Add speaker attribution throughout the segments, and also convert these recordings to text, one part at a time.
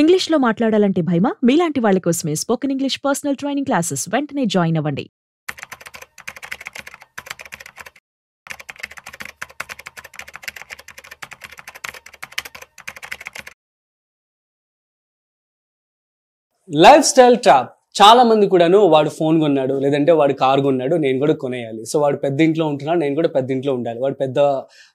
Speaker 1: ఇంగ్లీష్‌లో మాట్లాడాలంటే భయమా? మీలాంటి వాళ్ళ కోసమే spoken English personal training classes వెంటనే జాయిన్ అవ్వండి.
Speaker 2: Life style trap. చాలా మంది కూడాను వాడు ఫోన్ కొన్నాడు, లేదంటే వాడు కారు కొన్నాడు, నేను కూడా కొనేయాలి. సో వాడు పెద్ద ఇంట్లో ఉంటున్నాడు, నేను కూడా పెద్ద ఇంట్లో ఉండాలి. వాడు పెద్ద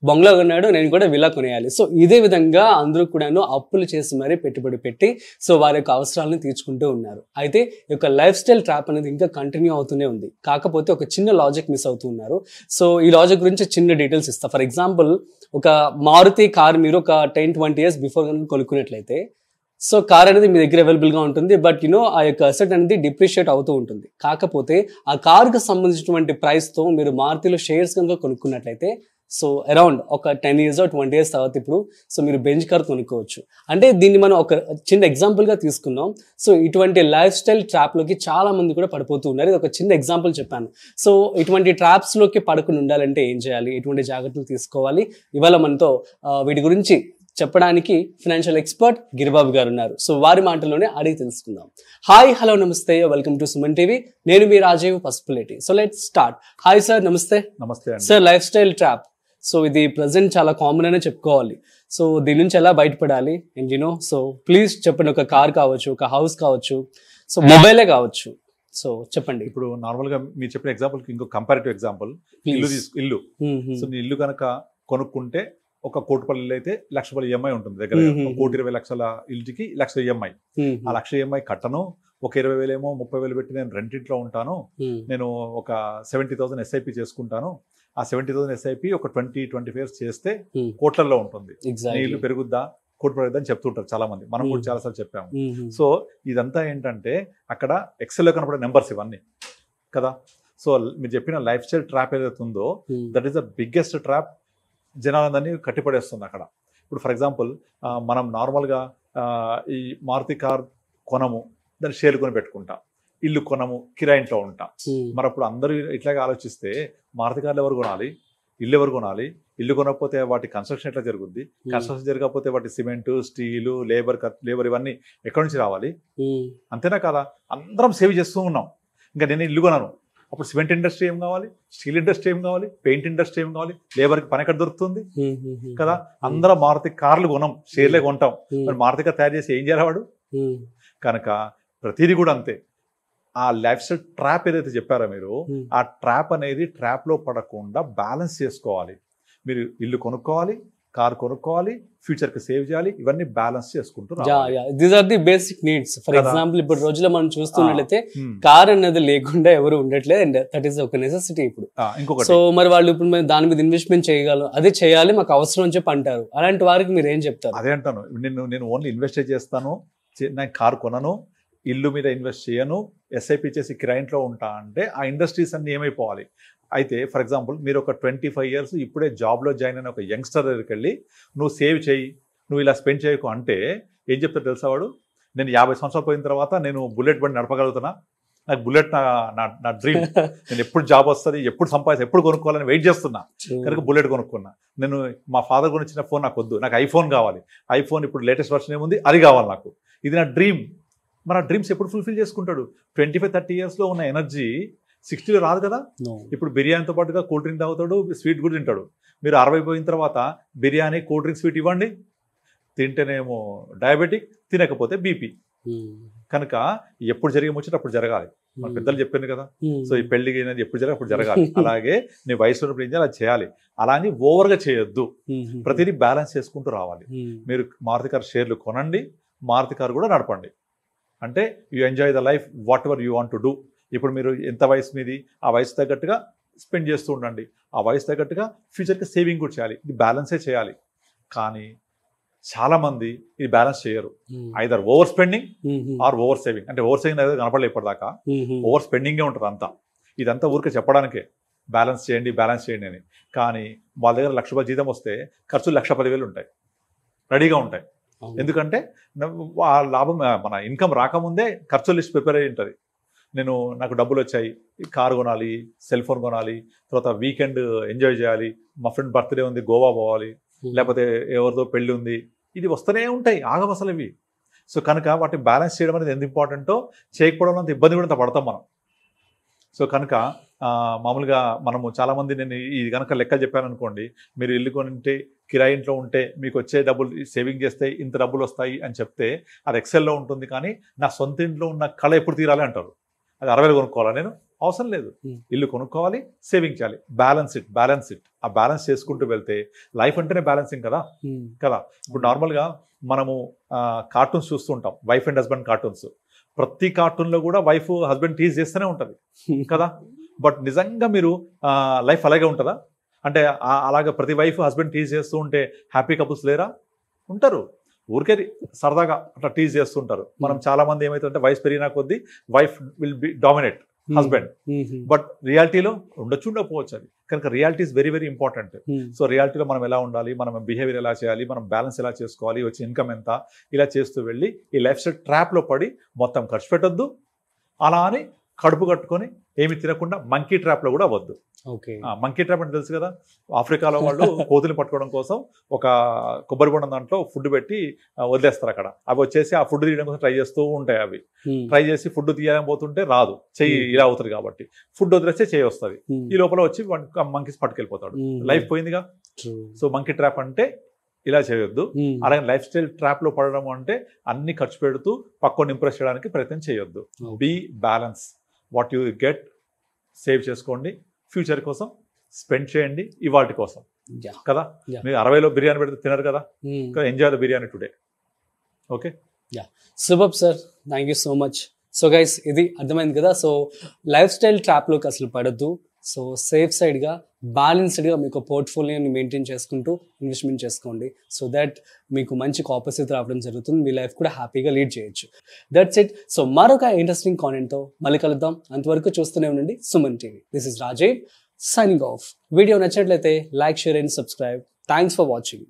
Speaker 2: బంగ్లా కొన్నాడు, నేను కూడా విలా కొనేయాలి. సో ఇదే విధంగా అందరూ కూడాను అప్పులు చేసి మరీ పెట్టుబడి పెట్టి సో వారి యొక్క అవసరాలను తీర్చుకుంటూ ఉన్నారు. అయితే ఈ యొక్క లైఫ్ స్టైల్ ట్రాప్ అనేది ఇంకా కంటిన్యూ అవుతూనే ఉంది. కాకపోతే ఒక చిన్న లాజిక్ మిస్ అవుతూ ఉన్నారు. సో ఈ లాజిక్ గురించి చిన్న డీటెయిల్స్ ఇస్తా. ఫర్ ఎగ్జాంపుల్, ఒక మారుతి కార్ మీరు ఒక 10-20 years బిఫోర్ కనుక కొనుక్కున్నట్లయితే, సో కార్ అనేది మీ దగ్గర అవైలబుల్గా ఉంటుంది. బట్ ఆ యొక్క అసెట్ అనేది డిప్రిషియేట్ అవుతూ ఉంటుంది. కాకపోతే ఆ కార్కి సంబంధించినటువంటి ప్రైస్తో మీరు మారుతిలో షేర్స్ కనుక కొనుక్కున్నట్లయితే, సో అరౌండ్ ఒక 10 years or 20 years తర్వాత ఇప్పుడు సో మీరు బెంచ్ కార్ కొనుక్కోవచ్చు. అంటే దీన్ని మనం ఒక చిన్న ఎగ్జాంపుల్గా తీసుకున్నాం. సో ఇటువంటి లైఫ్ స్టైల్ ట్రాప్లోకి చాలా మంది కూడా పడిపోతూ ఉన్నారు. ఇది ఒక చిన్న ఎగ్జాంపుల్ చెప్పాను. సో ఇటువంటి ట్రాప్స్లోకి పడకుండా ఉండాలంటే ఏం చేయాలి, ఎటువంటి జాగ్రత్తలు తీసుకోవాలి, ఇవాళ మనతో వీటి గురించి చెప్పడానికి ఫైనాన్షియల్ ఎక్స్పర్ట్ గిరిబాబు గారు ఉన్నారు. సో వారి మాటల్లోనే అడిగి తెలుసుకుందాం. హాయ్, హలో, నమస్తే, వెల్కమ్ టు సుమన్ టీవీ. నేను మీ Rajiv Pasupuleti. So let's start. Hi sir, నమస్తే.
Speaker 3: నమస్తే
Speaker 2: sir, lifestyle trap, so ఇది ప్రజెంట్ చాలా కామన్ అనే చెప్పుకోవాలి. సో దీని నుంచి ఎలా బయటపడాలి అండ్ సో ప్లీజ్ చెప్పండి. ఒక కార్ కావచ్చు, ఒక హౌస్ కావచ్చు, సో మొబైలే కావచ్చు, సో చెప్పండి.
Speaker 3: ఇప్పుడు నార్మల్ గా మీరు చెప్పిన ఎగ్జాంపుల్ ఇంకో కంపారిటివ్ ఎగ్జాంపుల్, ఇల్లు. సో నీ ఇల్లు కనుక కొనుక్కుంటే ఒక కోటిపల్లి అయితే ₹1,00,000 ఈఎంఐ ఉంటుంది దగ్గర. 1,20,00,000 ఇంటికి ₹1,00,000 ఈఎంఐ. ఆ ₹1,00,000 ఈఎంఐ కట్టను, ఒక 20,000 ఏమో 30,000 పెట్టి నేను రెంటింట్లో ఉంటాను. నేను ఒక 70,000 ఎస్ఐపి చేసుకుంటాను. ఆ 70,000 ఎస్ఐపి ఒక 20-25 years చేస్తే కోట్లలో ఉంటుంది. నీ ఇల్లు పెరుగుద్దా, కోటి పెరుగుద్దని చెప్తుంటారు చాలా మంది. మనం కూడా చాలాసార్లు చెప్పాము. సో ఇదంతా ఏంటంటే అక్కడ ఎక్సెల్లో కనపడే నెంబర్స్ ఇవన్నీ కదా. సో మీరు చెప్పిన లైఫ్ స్టైల్ ట్రాప్ ఏదైతే ఉందో, that is the biggest trap. జనాలందరినీ కట్టిపడేస్తుంది అక్కడ. ఇప్పుడు ఫర్ ఎగ్జాంపుల్, మనం నార్మల్గా ఈ మారుతి కార్ కొనము, దాన్ని షేర్లు కొని పెట్టుకుంటాం. ఇల్లు కొనము, కిరాయింట్లో ఉంటాం. మరి అప్పుడు అందరూ ఇట్లాగే ఆలోచిస్తే మారుతి కార్లు ఎవరు కొనాలి, ఇల్లు ఎవరు కొనాలి, ఇల్లు కొనకపోతే వాటి కన్స్ట్రక్షన్ ఎట్లా జరుగుద్ది, కన్స్ట్రక్షన్ జరగకపోతే వాటి సిమెంట్, స్టీలు, లేబర్ ఇవన్నీ ఎక్కడి నుంచి రావాలి? అంతేనా కాదా? అందరం సేవ్ చేస్తూ ఉన్నాం. ఇంకా నేను ఇల్లు కొనను, అప్పుడు సిమెంట్ ఇండస్ట్రీ ఏం కావాలి, స్టీల్ ఇండస్ట్రీ ఏం కావాలి, పెయింట్ ఇండస్ట్రీ ఏం కావాలి, లేబర్కి పని ఎక్కడ దొరుకుతుంది కదా. అందరం మారుతి కార్లు కొనం, షేర్లే కొంటాం. మరి మారుతి కార్ తయారు చేసి ఏం చేయాలి వాడు? కనుక ప్రతిదీ కూడా అంతే. ఆ లైఫ్ స్టైల్ ట్రాప్ ఏదైతే చెప్పారో మీరు, ఆ ట్రాప్ అనేది ట్రాప్లో పడకుండా బ్యాలెన్స్ చేసుకోవాలి. మీరు ఇల్లు కొనుక్కోవాలి, కార్ కొనుక్కోవాలి, ఫ్యూచర్ కి సేవ్ చేయాలి, ఇవన్నీ బ్యాలెన్స్ చేసుకుంటూ
Speaker 2: these are the basic needs. For example, ఇప్పుడు రోజులో మనం చూస్తున్నట్లయితే కార్ అనేది లేకుండా ఎవరు ఉండట్లేదు, అండ్ దట్ ఈస్ ఒక నెసెసిటీ ఇప్పుడు. సో మరి వాళ్ళు ఇప్పుడు మేము దాని మీద ఇన్వెస్ట్మెంట్ చేయగలం, అదే చేయాలి, మాకు అవసరం అని చెప్పి అంటారు. అలాంటి వారికి మీరు ఏం చెప్తారు?
Speaker 3: అదే అంటాను, నేను ఓన్లీ ఇన్వెస్ట్ చేస్తాను, నేను కార్ కొనను, ఇల్లు మీద ఇన్వెస్ట్ చేయను, ఎస్ఐపి చేసి కిరాయింట్లో ఉంటా అంటే ఆ ఇండస్ట్రీస్ అన్ని ఏమైపోవాలి? అయితే ఫర్ ఎగ్జాంపుల్, మీరు ఒక 25 years ఇప్పుడే జాబ్లో జాయిన్ అయిన ఒక యంగ్స్టర్ దగ్గరికి వెళ్ళి నువ్వు సేవ్ చేయి, నువ్వు ఇలా స్పెండ్ చేయకు అంటే ఏం చెప్తారు తెలుసా వాడు? నేను 50 సంవత్సరాలు పోయిన తర్వాత నేను బుల్లెట్ బండి నడపగలుగుతున్నా, నాకు బుల్లెట్ నా డ్రీమ్, నేను ఎప్పుడు జాబ్ వస్తుంది, ఎప్పుడు సంపాదిస్తే ఎప్పుడు కొనుక్కోవాలని వెయిట్ చేస్తున్నా, కనుక బుల్లెట్ కొనుక్కున్నా. నేను మా ఫాదర్ కొనిచ్చిన ఫోన్ నాకు వద్దు, నాకు ఐఫోన్ కావాలి, ఐఫోన్ ఇప్పుడు లేటెస్ట్ వర్షన్ ఏముంది అది కావాలి నాకు, ఇది నా డ్రీమ్. మరి ఆ డ్రీమ్స్ ఎప్పుడు ఫుల్ఫిల్ చేసుకుంటాడు? 25-30 yearsలో ఉన్న ఎనర్జీ 60లో రాదు కదా. ఇప్పుడు బిర్యానీతో పాటుగా కూల్ డ్రింక్ తాగుతాడు, స్వీట్ కూడా తింటాడు. మీరు 60 పోయిన తర్వాత బిర్యానీ, కూల్ డ్రింక్, స్వీట్ ఇవ్వండి, తింటేనేమో డయాబెటిక్, తినకపోతే బీపీ. కనుక ఎప్పుడు జరిగే ముచ్చట అప్పుడు జరగాలి. మన పెద్దలు చెప్పాను కదా. సో ఈ పెళ్లికి ఎప్పుడు జరగాలి అప్పుడు జరగాలి. అలాగే నీ వయసు ఉన్నప్పుడు ఏం చేయాలి అది చేయాలి. అలా అని ఓవర్గా చేయొద్దు, ప్రతిదీ బ్యాలెన్స్ చేసుకుంటూ రావాలి. మీరు మారుతి కార్ షేర్లు కొనండి, మారుతి కార్ కూడా నడపండి. అంటే you enjoy the life what ever you want to do. ఇప్పుడు మీరు ఎంత వయసు మీది, ఆ వయసు తగ్గట్టుగా స్పెండ్ చేస్తూ ఉండండి, ఆ వయసు తగ్గట్టుగా ఫ్యూచర్కి సేవింగ్ కూడా చేయాలి. ఇది బ్యాలెన్సే చేయాలి. కానీ చాలామంది ఇది బ్యాలెన్స్ చేయరు. Either over spending or over saving. అంటే ఓవర్ సేవింగ్ అనేది కనపడలేదు ఇప్పటిదాకా, ఓవర్ స్పెండింగే ఉంటుంది అంతా. ఇదంతా ఊరికే చెప్పడానికే బ్యాలెన్స్ చేయండి అని. కానీ వాళ్ళ దగ్గర ₹1,00,000 జీతం వస్తే ఖర్చులు 1,10,000 ఉంటాయి, రెడీగా ఉంటాయి. ఎందుకంటే ఆ లాభం, మన ఇన్కమ్ రాకముందే ఖర్చుల లిస్ట్ ప్రిపేర్ అయ్యి ఉంటుంది. నాకు డబ్బులు వచ్చాయి, కారు కొనాలి, సెల్ ఫోన్ కొనాలి, తర్వాత వీకెండ్ ఎంజాయ్ చేయాలి, మా ఫ్రెండ్ బర్త్డే ఉంది గోవా పోవాలి, లేకపోతే ఎవరితో పెళ్ళి ఉంది, ఇది వస్తూనే ఉంటాయి, ఆగవు అసలు ఇవి. సో కనుక వాటిని బ్యాలెన్స్ చేయడం అనేది ఎంత ఇంపార్టెంటో, చేయకపోవడం అంత ఇబ్బంది కూడా అంత పడతాం మనం. సో కనుక మామూలుగా మనము చాలామంది, నేను ఈ కనుక లెక్కలు చెప్పాను అనుకోండి, మీరు ఇల్లు కొనింటే కిరాయి ఇంట్లో ఉంటే మీకు వచ్చే డబ్బులు సేవింగ్ చేస్తే ఇంత డబ్బులు వస్తాయి అని చెప్తే అది ఎక్సెల్లో ఉంటుంది. కానీ నా సొంత ఇంట్లో ఉన్న కళ ఎప్పుడు తీరాలి అంటారు. అది 60,000 కొనుక్కోవాలా? నేను అవసరం లేదు. ఇల్లు కొనుక్కోవాలి, సేవింగ్ చేయాలి, బ్యాలెన్స్ ఇట్. ఆ బ్యాలెన్స్ చేసుకుంటూ వెళ్తే లైఫ్ అంటేనే బ్యాలెన్సింగ్ కదా. ఇప్పుడు నార్మల్గా మనము కార్టూన్స్ చూస్తూ ఉంటాం, వైఫ్ అండ్ హస్బెండ్ కార్టూన్స్. ప్రతి కార్టూన్లో కూడా వైఫ్ హస్బెండ్ టీజ్ చేస్తూనే ఉంటుంది కదా. బట్ నిజంగా మీరు లైఫ్ అలాగే ఉంటుందా? అంటే అలాగే ప్రతి వైఫ్ హస్బెండ్ టీజ్ చేస్తూ ఉంటే హ్యాపీ కపుల్స్ లేరా? ఉంటారు. ఊరికే సరదాగా అట్లా టీజ్ చేస్తుంటారు. మనం చాలా మంది ఏమైతుందంటే వయసు పెరిగినా కొద్దీ wife will be dominate husband. But రియాలిటీలో ఉండకపోవచ్చు. అది కనుక reality is very very important. So రియాలిటీలో మనం ఎలా ఉండాలి, మనం బిహేవియర్ ఎలా చేయాలి, మనం బ్యాలెన్స్ ఎలా చేసుకోవాలి, వచ్చే ఇన్కమ్ ఎంత, ఇలా చేస్తూ వెళ్ళి ఈ లైఫ్ స్టైల్ ట్రాప్లో పడి మొత్తం ఖర్చు పెట్టొద్దు. అలా అని కడుపు కట్టుకొని ఏమి తినకుండా మంకీ ట్రాప్లో కూడా అవ్వద్దు. మంకీ ట్రాప్ అంటే తెలుసు కదా, ఆఫ్రికాలో వాళ్ళు కోతులు పట్టుకోవడం కోసం ఒక కొబ్బరి బొండం దాంట్లో ఫుడ్ పెట్టి వదిలేస్తారు. అక్కడ అవి వచ్చేసి ఆ ఫుడ్ తీయడం కోసం ట్రై చేస్తూ ఉంటాయి. అవి ట్రై చేసి ఫుడ్ తీయడం పోతుంటే రాదు, చెయ్యి ఇలా అవుతుంది కాబట్టి ఫుడ్ వదిలేస్తే చెయ్యి వస్తుంది. ఈ లోపల వచ్చి మంకీస్ పట్టుకెళ్ళిపోతాడు, లైఫ్ పోయిందిగా. సో మంకీ ట్రాప్ అంటే ఇలా చేయొద్దు. అలాగే లైఫ్ స్టైల్ ట్రాప్ లో పడడం అంటే అన్ని ఖర్చు పెడుతూ పక్కన ఇంప్రెస్ చేయడానికి ప్రయత్నం చేయొద్దు. Be balance. What you get save చేసుకోండి, ఫ్యూచర్ కోసం స్పెండ్ చేయండి, ఇవాటి కోసం కదా. మీరు 60లో బిర్యానీ పెడితే తినరు కదా, enjoy the biryani today. Okay,
Speaker 2: super sir, thank you so much. So guys, ఇది అర్థమైంది కదా. సో లైఫ్ స్టైల్ ట్రాప్లోకి అసలు పడద్దు. సో సేఫ్ సైడ్గా బ్యాలెన్స్డ్గా మీకు పోర్ట్ఫోలియోని మెయింటైన్ చేసుకుంటూ ఇన్వెస్ట్మెంట్ చేసుకోండి. సో దట్ మీకు మంచి కాపర్స్ రావడం జరుగుతుంది, మీ లైఫ్ కూడా హ్యాపీగా లీడ్ చేయొచ్చు. That's it. సో మరొక ఇంట్రెస్టింగ్ కాంటెంట్తో మళ్ళీ కలుద్దాం. అంతవరకు చూస్తూనే ఉండండి Suman TV. This is Rajiv signing off. Video నచ్చినట్లయితే like, share and subscribe. Thanks for watching.